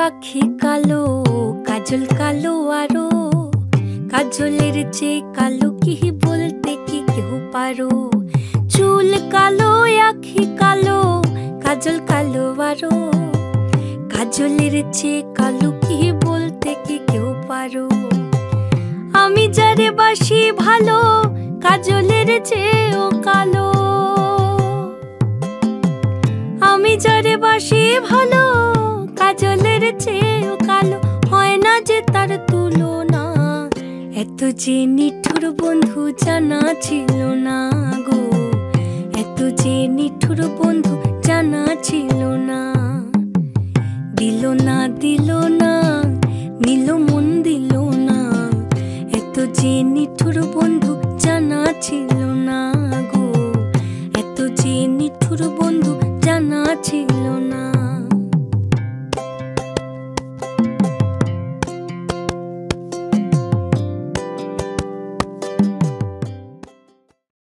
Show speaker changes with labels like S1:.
S1: আখি কালো, কাজল কালো আরো, কাজলের চেয়ে কালো কি বলতে কি কেউ পারো। চুল কালো, আখি কালো, কাজল কালো আরো, কাজলের চেয়ে কালো কি বলতে কি কেউ পারো। আমি যারে বাসি ভালো, কাজলের চেয়েও কালো। আমি যারে বাসি ভালো, কাজলের চেয়েও কালো। হয় না যে তার তুলনা, এত যে নিঠুর বন্ধু জানা ছিল না গো, এত যে নিঠুর বন্ধু জানা ছিল না। দিল না দিল না, নিল মন দিল না, এত যে নিঠুর বন্ধু জানা ছিল না গো, এত যে নিঠুর বন্ধু জানা ছিল না।